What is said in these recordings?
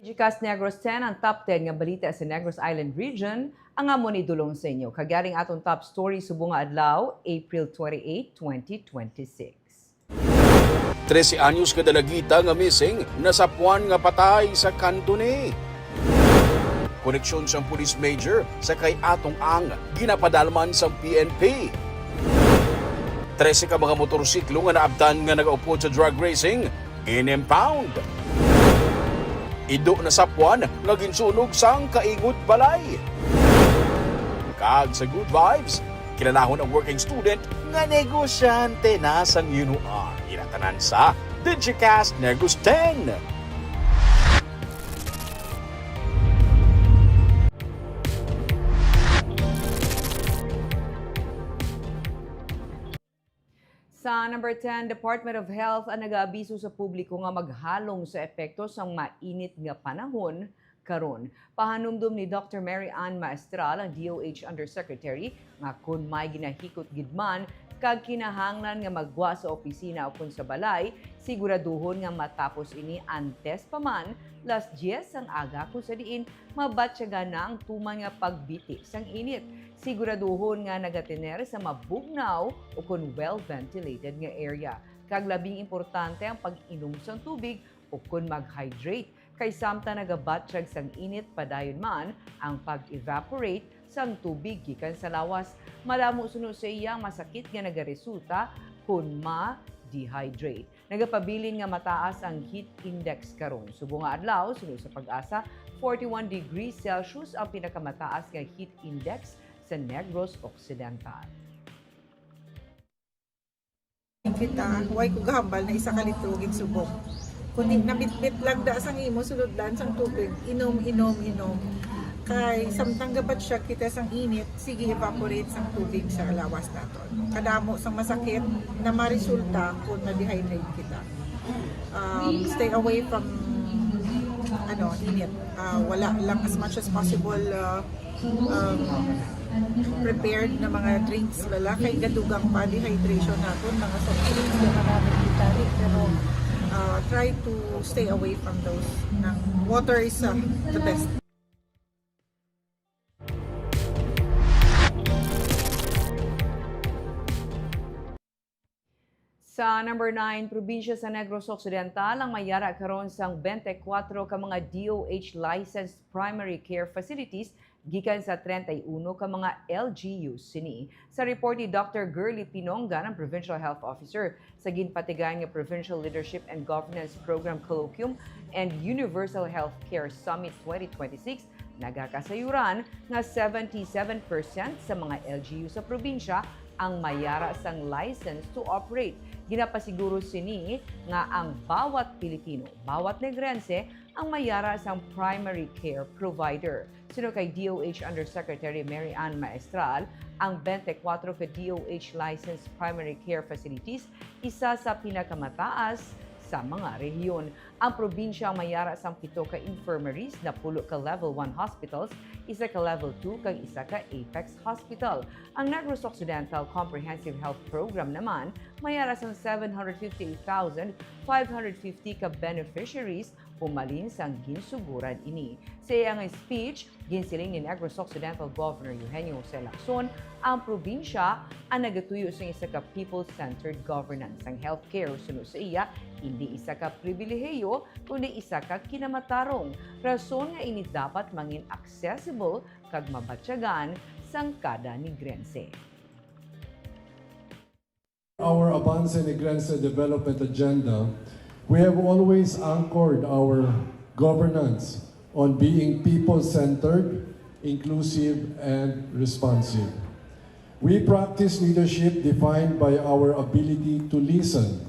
Gcast Negros 10 ang top 10 nga balita sa Negros Island region ang amo ni dulong sa inyo. Kagaring atong top story subong nga adlaw, April 28, 2026. 13 anyos ka dalagita nga missing nasapuan nga patay sa Cantone. Koneksyon sa police major sa kay atong ang ginapadalman sa PNP. 13 ka mga motorsiklo nga naabtan nga nag-upod sa drug racing in-impound. Ido na sapuan nga ginsunog sang kaingot balay. Kag sa good vibes, kinalahon ang working student nga negosyante na sang UNR. Inatanan sa Digicast Negros 10. Sa number 10, Department of Health ang nag-aabiso sa publiko nga maghalong sa epekto sa mainit nga panahon karon. Pahanumdum ni Dr. Mary Ann Maestral, ang DOH Undersecretary, nga kung may ginahikot gidman kag kinahanglan nga magwa sa opisina o kung sa balay, siguraduhon nga matapos ini antes pa man las 10 ang aga kung sa diin mabatyaga na ang tuman nga pagbiti sang init. Siguraduhon nga nagatener sa mabugnaw o kung well-ventilated nga area. Kag labing importante ang pag-inom sang tubig o kung mag-hydrate. Kay samta nagabatsyag sang init padayon man ang pag-evaporate sang tubig gikan sa lawas. Madamo sunod sa iyang masakit nga nagaresulta kung ma-dehydrate. Nagapabilin nga mataas ang heat index karon. Subong nga adlaw sunod sa pag-asa, 41 degrees Celsius ang pinakamataas nga heat index sa Negros Occidental. Kita, huwag ko gahambal na isa ka litrugig subok. Kundi nabitbit lang da sang imo, sulod dan sang tubig, inom. Kay samtang gabat siya kita sang init, sige evaporate sang tubig sa lawas naton. Kadamo sang masakit na maresulta kung na-dehydrate kita. Stay away from init. Wala lang as much as possible prepared na mga drinks wala kay gadugang pa dehydration naton mga soft drinks na namin itali pero try to stay away from those water is the best. Sa number 9, probinsya sa Negros Occidental ang mayara karon sang 24 ka mga DOH licensed primary care facilities gikan sa 31 ka mga LGUs sini. Sa report ni Dr. Girly Pinongan, ang Provincial Health Officer sa ginpatigaan nga Provincial Leadership and Governance Program Colloquium and Universal Healthcare Summit 2026, nagakasayuran nga 77% sa mga LGU sa probinsya ang mayara sang license to operate. Ginapasiguro sini nga ang bawat Pilipino, bawat Negrense ang mayara sang primary care provider. Sino kay DOH Undersecretary Mary Ann Maestral, ang 24 ka DOH licensed primary care facilities isa sa pinakamataas sa mga rehiyon. Ang probinsya ang mayara sang 7 ka infirmaries na pulo ka level 1 hospitals, isa ka level 2 kag isa ka Apex Hospital. Ang Negros Occidental Comprehensive Health Program naman mayara sang 758,550 ka beneficiaries pumalin sang ginsuguran ini. Sa iyang speech, ginsiling ni Negros Occidental Governor Eugenio Jose Lacson, ang probinsya ang nagatuyo sa isa ka people-centered governance. Ang healthcare sunod sa iya, hindi isa ka pribilehiyo, kundi isa ka kinamatarong. Rason nga ini dapat mangin accessible kag mabatyagan sang kada Negrense. Our Avance Negrense Development Agenda, we have always anchored our governance on being people-centered, inclusive, and responsive. We practice leadership defined by our ability to listen,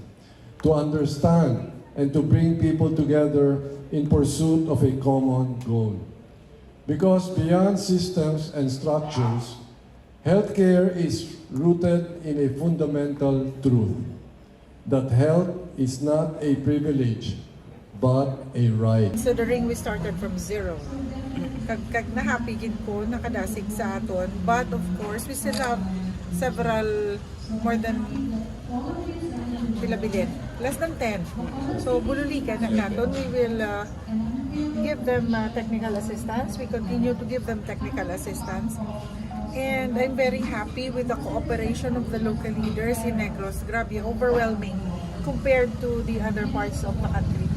to understand, and to bring people together in pursuit of a common goal. Because beyond systems and structures, healthcare is rooted in a fundamental truth that health is not a privilege but a right. Considering we started from zero, kag na-happy gid ko nakadasig sa aton, but of course we still have several more than pila bilin, less than 10. So bululikan na naton, we will give them technical assistance. We continue to give them technical assistance. And I'm very happy with the cooperation of the local leaders in Negros. Grabe, overwhelming compared to the other parts of the country.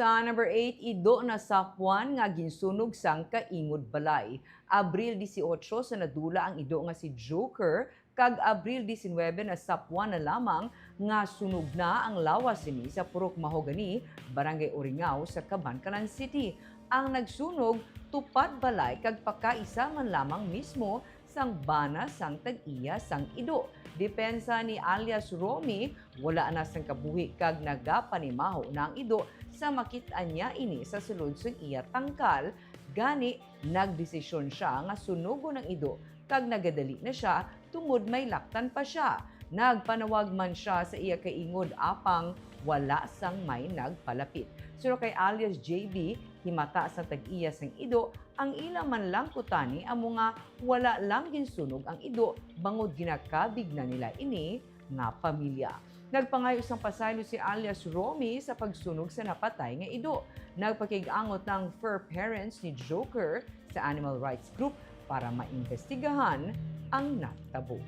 Sa number 8, ido na sapwan nga ginsunog sang kaingod balay. Abril 18 sa nadula ang ido nga si Joker, kag Abril 19 na sapwan na lamang nga sunog na ang lawas sini sa Purok Mahogany, Barangay Oringao sa Cabancanan City. Ang nagsunog tupad balay kag pakaisa man lamang mismo sang bana sang tag-iya sang ido. Depensa ni alias Romy, wala na sang kabuhi kag nagapanimaho na ang ido sa makit-an niya ini sa sulod sang iya tangkal. Gani, nagdesisyon siya nga sunugo ng ido kag nagadali na siya tungod may laktan pa siya. Nagpanawag man siya sa iya kaingod apang wala sang may nagpalapit. Suro kay alias JB, himata sa tag-iya sang ido, ang ilang man lang kutani ang mga wala lang ginsunog ang ido bangod ginakabig na nila ini nga pamilya. Nagpangayos ng pasaylo si alias Romy sa pagsunog sa napatay nga ido. Nagpakig-angot ng fur parents ni Joker sa animal rights group para maimbestigahan ang natabo.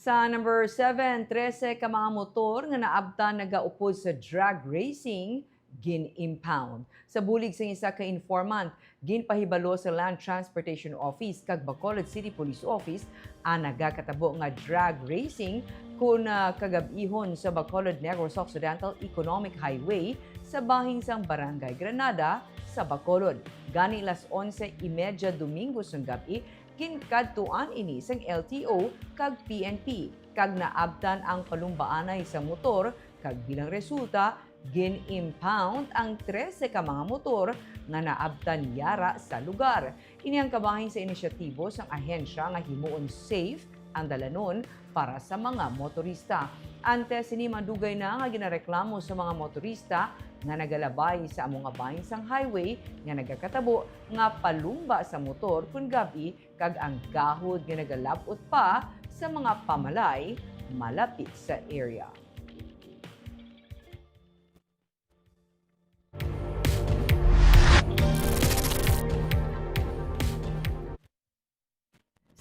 Sa number 7, 13 ka mga motor nga naabtan nagaupod sa drag racing, gin-impound. Sa bulig sa isa ka informant, ginpahibalo sa Land Transportation Office kag Bacolod City Police Office ang nagakatabo nga drag racing kung kagabihon sa Bacolod Negros Occidental Economic Highway sa bahing sang Barangay Granada sa Bacolod. Gani las 11:30 Domingo sang gabi, kinkadtuan ini sang LTO kag PNP kag naabtan ang palumbaanay sa motor kag bilang resulta gin-impound ang 13 ka mga motor nga naabtan yara sa lugar. Ini ang kabahin sa inisyatibo sang ahensya nga himuon safe ang dalanon para sa mga motorista. Antes sini madugay na nga ginareklamo sa mga motorista nga nagalabay sa among bahin sang highway nga nagakatabo nga palumba sa motor kun gabi kag ang gahod nga nagalabot pa sa mga pamalay malapit sa area.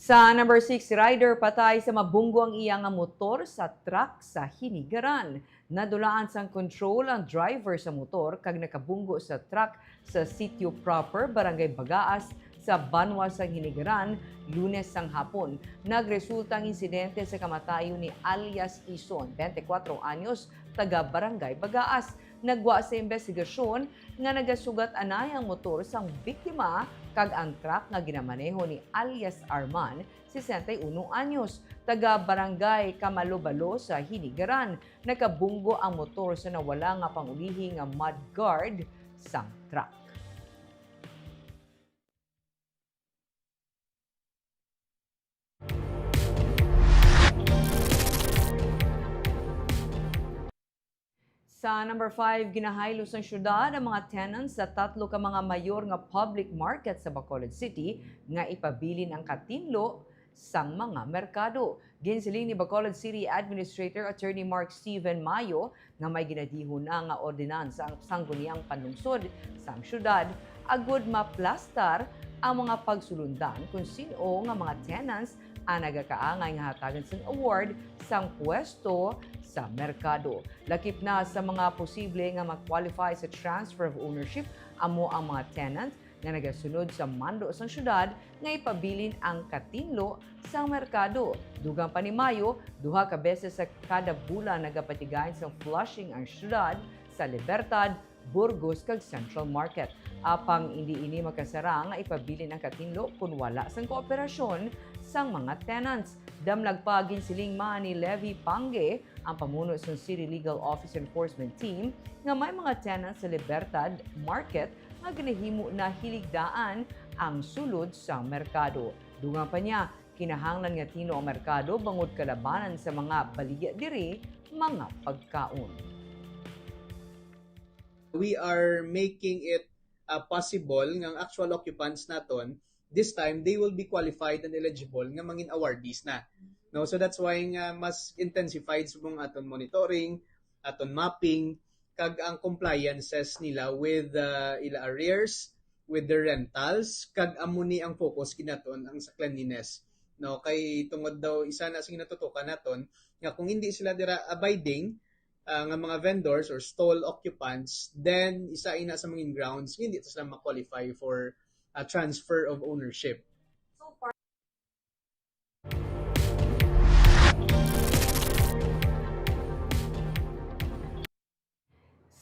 Sa number 6, rider patay sa mabunggo ang iyang motor sa truck sa Hinigaran. Nadulaan sang control ang driver sa motor kag nakabunggo sa truck sa sitio proper, Barangay Bagaas, sa Banwa sa Hinigaran, Lunes sang hapon. Nagresulta ang insidente sa kamatayo ni alias Ison, 24 anyos, taga Barangay Bagaas. Nagwa sa investigasyon nga nagasugat anay ang motor sang biktima kag ang truck nga ginamaneho ni alias Arman, 61 anyos, taga Barangay Kamalobalo sa Hinigaran. Nakabunggo ang motor sa nawala nga pangulihi nga mudguard sang truck. Sa number 5, ginahaylos ng syudad ang mga tenants sa 3 ka mga mayor nga public market sa Bacolod City nga ipabilin ang katinlo sang mga merkado. Ginsiling ni Bacolod City Administrator Attorney Mark Steven Mayo nga may ginadihon na nga ordinansa ang sangguniang panlungsod sang syudad agud maplastar ang mga pagsulundan kung sino nga mga tenants ang nagakaangay nga hatagan sang award sang pwesto sa merkado. Lakip na sa mga posible nga mag-qualify sa transfer of ownership amo ang mga tenant nga nagasunod sa mando sa syudad nga ipabilin ang katinlo sa merkado. Dugang pa ni Mayo, 2 ka beses sa kada bulan nagapatigayon sa flushing ang syudad sa Libertad, Burgos kag Central Market. Apang hindi ini makasara nga ipabilin ang katinlo kung wala sang kooperasyon sang mga tenants. Damlag pa ginsiling man ni Levi Pange, ang pamuno sa City Legal Office Enforcement Team, nga may mga tenants sa Libertad Market nga ginahimo na hiligdaan ang sulod sa merkado. Dungan pa niya, kinahanglan nga tino ang merkado bangod kalabanan sa mga baligya diri mga pagkaon. We are making it possible ng actual occupants naton this time they will be qualified and eligible nga mangin awardees na. No, so that's why nga mas intensified subong aton monitoring, aton mapping kag ang compliances nila with ila arrears, with the rentals kag amuni ang focus kinaton ang sa cleanliness. No, kay tungod daw isa na sa ginatutukan naton nga kung hindi sila dira abiding nga mga vendors or stall occupants, then isa ina sa mga grounds hindi sila ma-qualify for a transfer of ownership.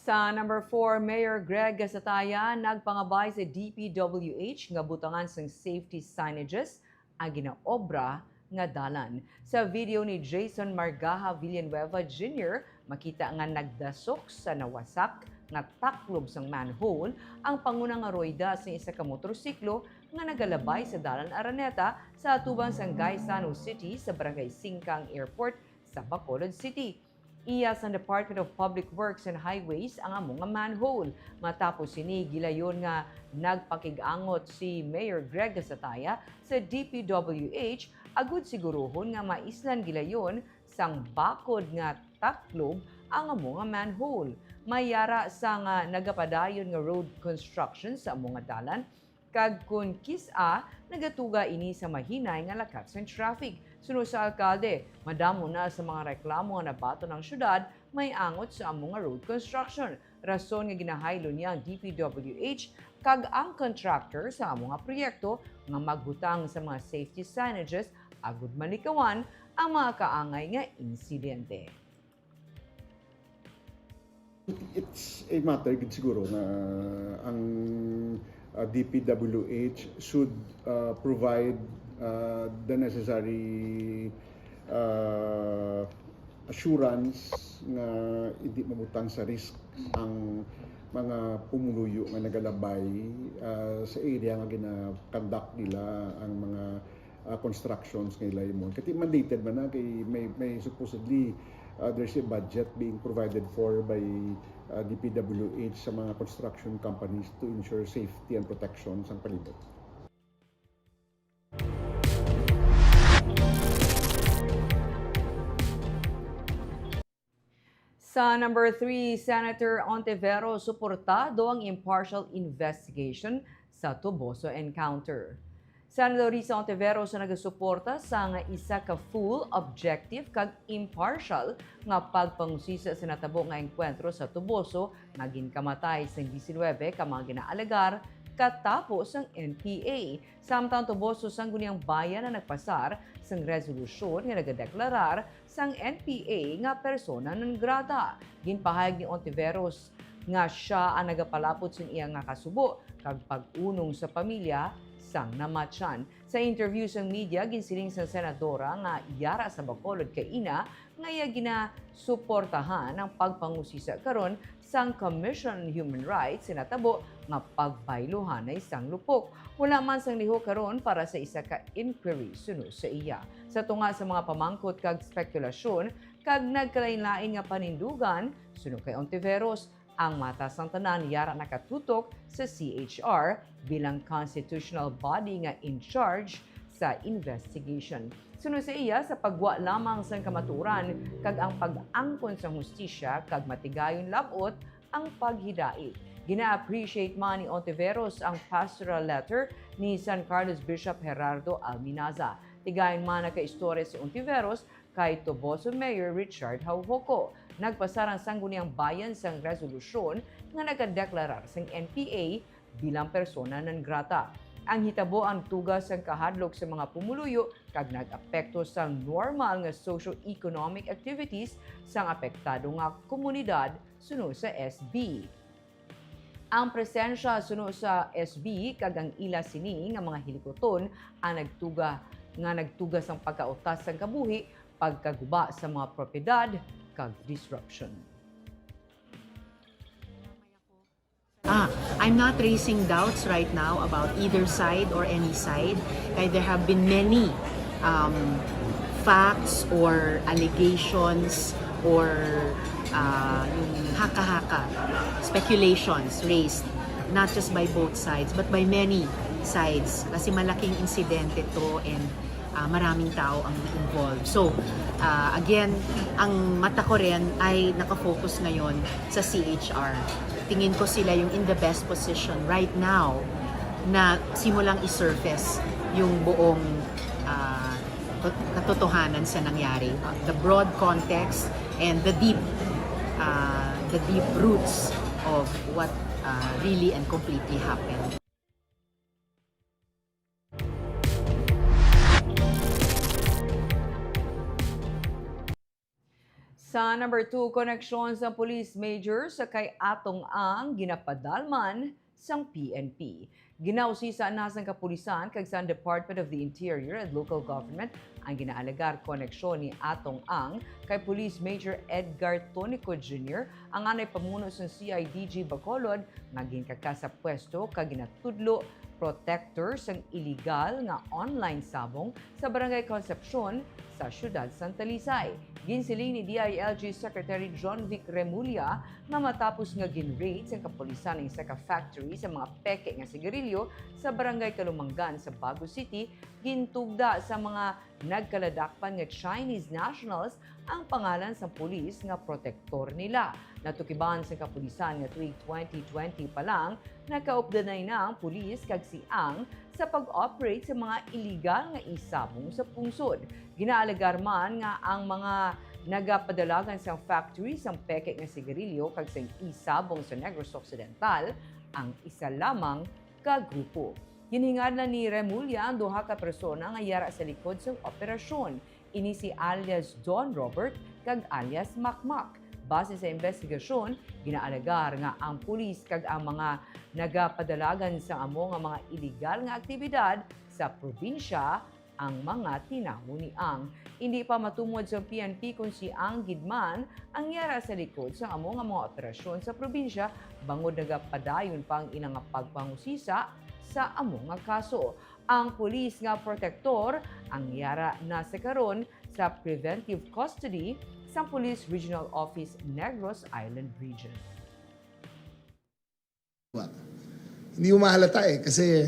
Sa number 4, Mayor Greg Gasataya nagpangabay sa DPWH nga butangan sang safety signages ang ginaobra nga dalan. Sa video ni Jason Margaha Villanueva Jr., makita nga nagdasok sa nawasak nga taklob sang manhole ang pangunang aroida sa isa ka motorsiklo nga nagalabay sa dalan Araneta sa atubang sang Gaisano City sa Barangay Singkang Airport sa Bacolod City. Iya sa Department of Public Works and Highways ang among nga manhole. Matapos sini gilayon nga nagpakig-angot si Mayor Greg Gasataya sa DPWH agud siguruhon nga maislan gilayon sang bakod nga taklob ang among nga manhole. Mayara sa nga nagapadayon nga road construction sa among nga dalan kag kun kisa nagatuga ini sa mahinay nga lakat sa traffic. Sunod sa alkalde, madamo na sa mga reklamo nga nabato ng syudad may angot sa among nga road construction. Rason nga ginahaylo niya ang DPWH kag ang contractor sa among nga proyekto nga magbutang sa mga safety signages agud malikawan ang mga kaangay nga insidente. It's a matter gid siguro na ang DPWH should provide the necessary assurance nga hindi mamutang sa risk ang mga pumuluyo nga nagalabay sa area nga gina-conduct nila ang mga constructions nga ilaymo. Kati mandated man na kay may supposedly there's a budget being provided for by DPWH sa mga construction companies to ensure safety and protection sa palibot. Sa number 3, Senator Ontiveros suportado ang impartial investigation sa Toboso encounter. Senador Risa Ontiveros na nagasuporta sa nga isa ka full, objective kag impartial nga pagpangusisa sa natabo nga engkwentro sa Toboso nga ginkamatay sa 19 ka mga ginaalegar katapos ang NPA. Samtang Toboso sang guniang bayan na nagpasar sang resolusyon nga nagadeklarar sang NPA nga persona non grata. Ginpahayag ni Ontiveros nga siya ang nagapalapot sa iya nga kasubo kag pag-unong sa pamilya sang namatyan. Sa interview sa media, ginsiling sa senadora nga yara sa Bacolod kay ina nga iya ginasuportahan ang pagpangusisa karon sang Commission on Human Rights sa natabo nga pagbayluhan na isang lupok. Wala man sang liho karon para sa isa ka inquiry sunod sa iya. Sa tunga sa mga pamangkot kag spekulasyon kag nagkalain-lain nga panindugan sunod kay Ontiveros, ang mata sang tanan yara nakatutok sa CHR bilang constitutional body nga in charge sa investigation. Sunod sa iya sa pagwa lamang sang kamaturan kag ang pag-angkon sa hustisya kag matigayon labot ang paghidait. Gina-appreciate man ni Ontiveros ang pastoral letter ni San Carlos Bishop Gerardo Alminaza. Tigayon man na ka-istorya si Ontiveros kay Toboso Mayor Richard Haujoco. Nagpasarang sangguniang bayan sang resolusyon nga nagadeklarar sang NPA bilang persona non grata. Ang hitabo ang tugas sang kahadlok sa mga pumuluyo kag nag-apekto sang normal nga socio-economic activities sang apektado nga komunidad sunod sa SB. Ang presensya sunod sa SB kag ang ila sini nga mga hilikoton ang nagtugas ang pagkautas sang kabuhi, pagkaguba sa mga propiedad kag disruption. I'm not raising doubts right now about either side or any side. There have been many facts or allegations or yung haka-haka, speculations raised not just by both sides but by many sides kasi malaking insidente to and maraming tao ang involved. So, again, ang mata ko rin ay nakafocus ngayon sa CHR. Tingin ko sila yung in the best position right now na simulang isurface yung buong katotohanan sa nangyari. The broad context and the deep roots of what really and completely happened. Sa number 2, koneksyon sa police major sa kay Atong Ang ginapadalman sang PNP. Ginausisa na sang kapulisan kag sa Department of the Interior and Local Government ang ginaalagar koneksyon ni Atong Ang kay Police Major Edgar Tonico Jr. ang anay pamuno sa CIDG Bacolod nga ginkaka sa pwesto kag ginatudlo protector sang illegal nga online sabong sa Barangay Concepcion sa siyudad Santa Lisay. Ginsiling ni DILG Secretary John Vic Remulla na matapos nga gin-raid sa kapulisan ng isa ka factory sa mga peke nga sigarilyo sa Barangay Kalumangan sa Baguio City, gintugda sa mga nagkaladakpan nga Chinese nationals ang pangalan sa pulis nga protektor nila. Natukiban sa kapulisan nga tuig 2020 pa lang, nakaupdanay na ang pulis kag si Ang sa pag-operate sa mga illegal nga isabong sa pungsod. Ginaalagar man nga ang mga nagapadalagan sa factory sa peke nga sigarilyo kag sa isabong sa Negros Occidental ang isa lamang ka grupo. Ginhingad na ni Remulla ang duha ka persona nga yara sa likod sa operasyon. Ini si alias Don Robert kag alias Makmak. Base sa investigasyon, ginaalagar nga ang pulis kag ang mga nagapadalagan sa amo nga mga illegal nga aktibidad sa probinsya ang mga tinaho ni Ang. Hindi pa matumod sa PNP kung si Ang Gidman ang yara sa likod sa amo nga mga operasyon sa probinsya bangod nagapadayon pa ang ilang pagpangusisa sa amo nga kaso. Ang pulis nga protektor ang yara na sa karon sa preventive custody sa Police Regional Office Negros Island Region. Hindi mo mahalata kasi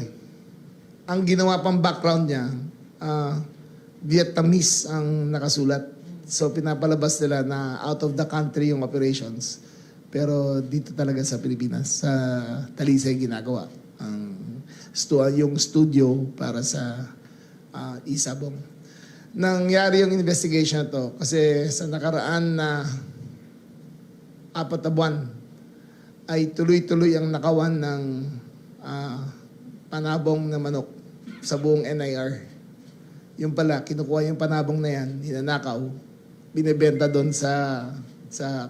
ang ginawa pang background niya, Vietnamese ang nakasulat. So pinapalabas nila na out of the country yung operations. Pero dito talaga sa Pilipinas, sa Talisay ginagawa. Yung studio para sa isabong. Nangyari yung investigation na to kasi sa nakaraan na 4 na buwan ay tuloy-tuloy ang nakawan ng panabong na manok sa buong NIR. Yung pala, kinukuha yung panabong na yan, hinanakaw, binibenta doon sa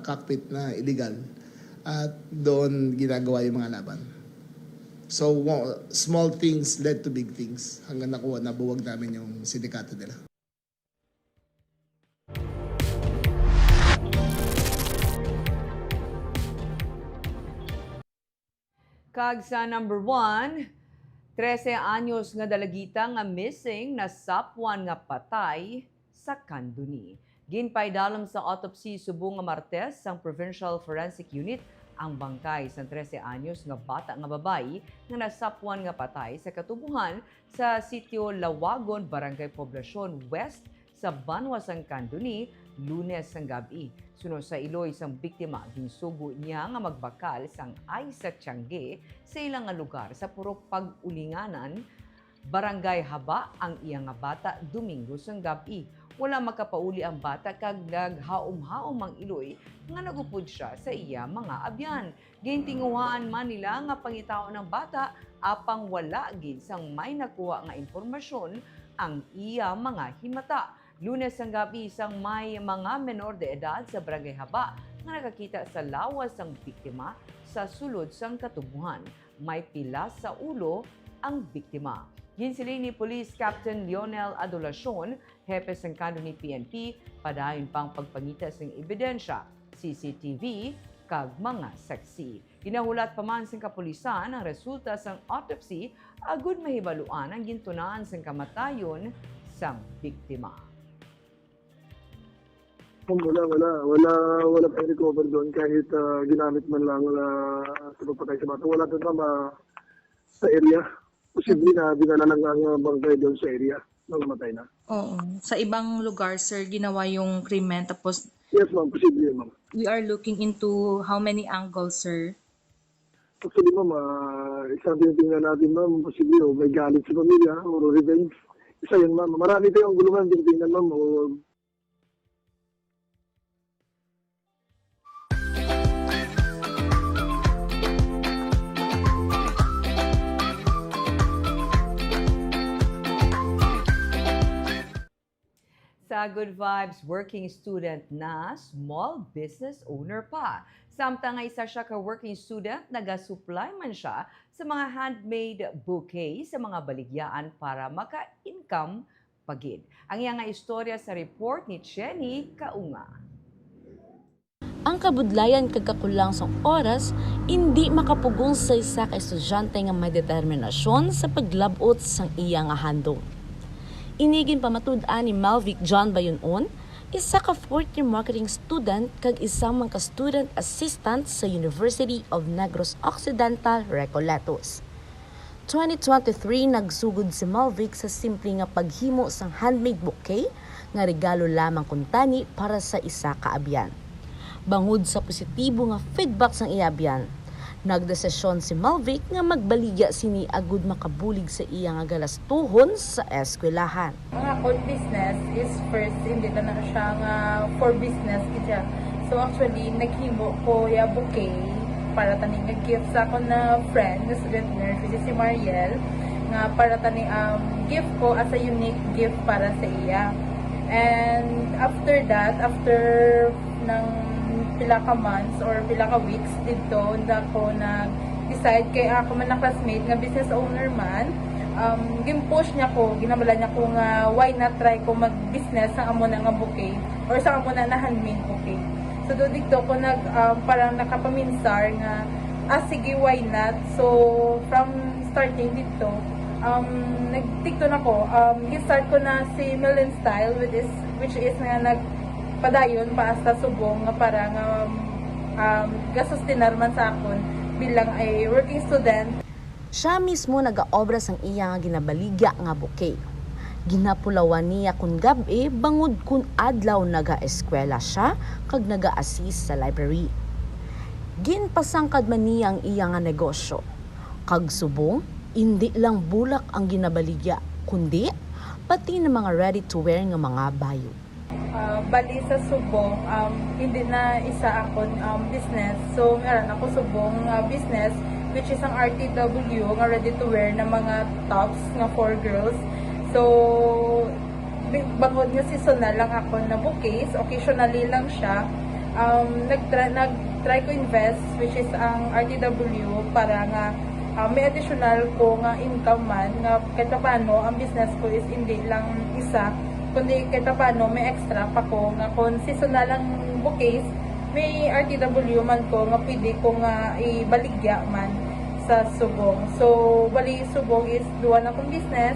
cockpit na illegal at doon ginagawa yung mga laban. So, small things led to big things hanggang nabuwag namin yung sindikato nila. Kag sa number 1, 13 anyos nga dalagita nga missing na sapwan nga patay sa Kanduni. Ginpay dalom sa autopsy subong nga Martes sang Provincial Forensic Unit ang bangkay sa 13 anyos nga bata nga babayi nga nasapwan nga patay sa katubuhan sa sitio Lawagon, Barangay Poblacion West sa Banwasang Kanduni, Lunes sang gabi. Sunod sa iloy sang biktima, ginsugo niya nga magbakal sang ay sa Tiangge sa ilang nga lugar sa puro pag-ulinganan, Barangay Haba ang iyang nga bata Domingo sang gabi. Wala makapauli ang bata kag naghaom-haom ang iloy nga nagupod siya sa iya mga abyan. Gintinguhaan man nila nga pangitao ng bata apang wala gid sang may nakuha nga impormasyon ang iya mga himata. Lunes ang gabi isang may mga menor de edad sa Barangay Haba nga nakakita sa lawas ng biktima sa sulod sang katubuhan. May pilas sa ulo ang biktima. Ginsiling ni Police Captain Lionel Adolacion, hepe sang Kanduni PNP, padayon pang pagpangita ng ebidensya, CCTV, kag mga saksi. Ginahulat pa man sang kapulisan ang resulta sang autopsy agud mahibaluan ang gintunaan sang kamatayon sang biktima. Wala pa recover doon kahit ginamit man lang na sa pagpatay sa bata. Wala doon sa area. Posible na dinala lang ang bangkay doon sa area nang namatay na. Oo. Sa ibang lugar, sir, ginawa yung krimen. Tapos, Yes, ma'am. Posible yun, ma'am. we are looking into how many angles, sir. Actually, ma'am, isang tinitingnan natin, ma'am, posible may galit sa pamilya o revenge. Isa yun, ma'am. Marami tayong gulungan tinitingnan, ma'am. Sa Good Vibes, working student na small business owner pa. Samtang nga isa siya ka working student, naga-supply man siya sa mga handmade bouquet sa mga baligyaan para maka-income pagid. Ang iyang nga istorya sa report ni Jenny Kaunga. Ang kabudlayan kagkakulang sa oras, hindi makapugong sa isa ka estudyante nga may determinasyon sa paglabot sang iya nga handong. Inigin pamatud-an ni Malvic John Bayonon, isa ka fourth-year marketing student kag isang mga student assistant sa University of Negros Occidental, Recoletos. 2023 nagsugod si Malvic sa simple nga paghimo sang handmade bouquet nga regalo lamang kuntani para sa isa ka abyan. Bangod sa positibo nga feedback sang iabyan, nagdesisyon si Malvic nga magbaligya sini agud makabulig sa iya nga galastuhon sa eskwelahan. Ang akong business is first, hindi na siya nga for business kita. So actually, naghimo ko ya bouquet para tani nga gift sa ako na friend, na student nurse, which is si Mariel, nga para tani gift ko as a unique gift para sa iya. And after that, after ng pila ka months or pila ka weeks dito, nda ko nag-decide kay ako man na classmate nga business owner man, gimpush niya ko, ginamala niya ko nga why not try ko mag-business sa amo na nga bouquet or sa amo na handmade bouquet. So do dito ko parang nakapaminsar nga sige, why not. So from starting dito, nagtikto na ko, i-start ko na si Melon Style, which is nga padayon pa hasta subong nga para nga gasustinar man sa akon bilang ay working student. Siya mismo nagaobra sang iya nga ginabaligya nga bouquet. Ginapulawan niya kun gabi bangod kun adlaw naga-eskwela siya kag naga-assist sa library. Ginpasangkad man niya ang iya nga negosyo. Kag subong, hindi lang bulak ang ginabaligya, kundi pati na mga ready-to-wear nga mga bayo. Bali sa subong, hindi na isa akong business. So, meron ako subong business, which is ang RTW, nga ready-to-wear na mga tops nga for girls. So, bangod nga seasonal lang ako na bouquets, occasionally lang siya. Nag-try ko invest, which is ang RTW, para nga may additional ko nga income man, nga kahit paano, ang business ko is hindi lang isa, kundi kahit paano may extra pa ko nga kung seasonal lang bouquets, may RTW man ko nga pwede ko nga ibaligya man sa subong. So bali subong is duwa na kong business,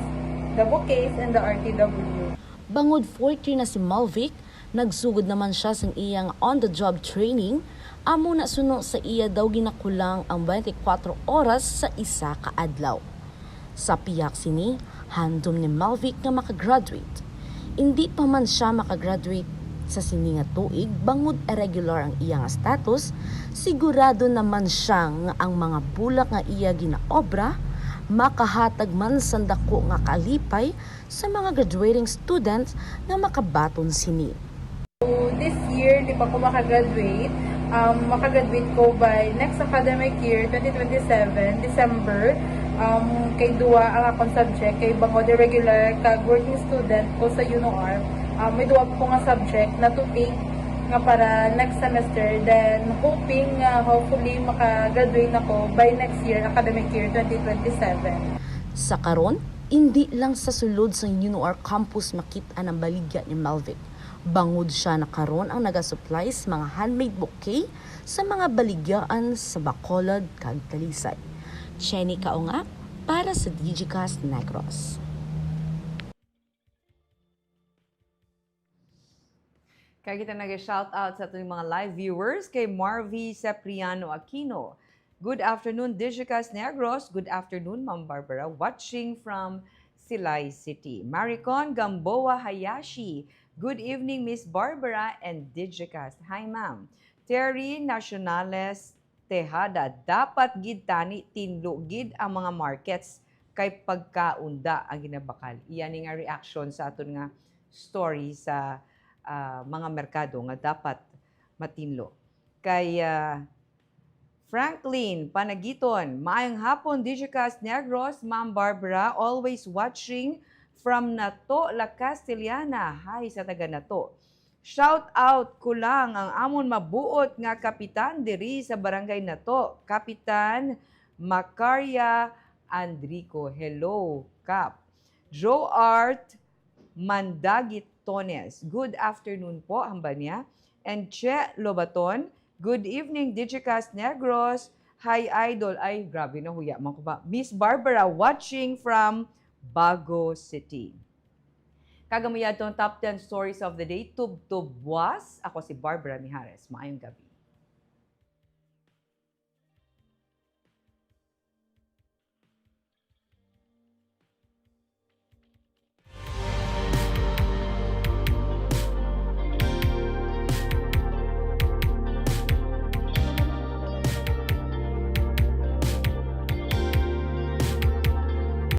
the bouquets and the RTW. Bangod 40 na si Malvic, nagsugod naman siya sa iyang on-the-job training. Amo na suno sa iya daw ginakulang ang 24 oras sa isa ka adlaw. Sa piyak sini, handom ni Malvic nga makagraduate. Hindi pa man siya makagraduate sa sini nga tuig, bangod irregular ang iya nga status, sigurado naman siya nga ang mga bulak nga iya ginaobra, makahatag man sa dako nga kalipay sa mga graduating students nga makabaton sini. So this year, di pa ko makagraduate. Makagraduate ko by next academic year, 2027, December. Kay duwa ang akong subject, kay bangod regular kag working student ko sa UNOR. May duwa po nga subject na to take nga para next semester. Then hoping hopefully makagraduate ako by next year, academic year 2027. Sa karon, hindi lang sa sulod sa UNOR campus makita ang baligya ni Malvic. Bangod siya na karon ang naga-supply sa mga handmade bouquet sa mga baligyaan sa Bacolod kag Talisay. Jenny Kaunga para sa Digicast Negros. Kaya kita nag-shout out sa ating mga live viewers kay Marvy Cepriano Aquino. Good afternoon, Digicas Negros. Good afternoon, Ma'am Barbara. Watching from Silay City. Maricon Gamboa Hayashi. Good evening, Miss Barbara and Digicas. Hi, ma'am. Terry Nacionales Tejada. Dapat gid tani tinlo gid ang mga markets kay pagkaunda ang ginabakal. Iyan nga reaction sa aton nga story sa mga merkado nga dapat matinlo. Kay Franklin Panagiton, maayong hapon Digicas Negros, Ma'am Barbara, always watching from Nato, La Castellana. Hi sa taga Nato. Shout out ko lang ang amon mabuot nga kapitan diri sa barangay Nato, Kapitan Macaria Andrico. Hello, Kap. Joe Art Mandagitones. Good afternoon po, hamba niya. And Che Lobaton. Good evening, Digicas Negros. Hi, Idol. Ay, grabe na huya. Miss Barbara watching from Bago City. Kagamuyad tong top 10 stories of the day. Tub-tub was. Ako si Barbara Mijares. Maayong gabi.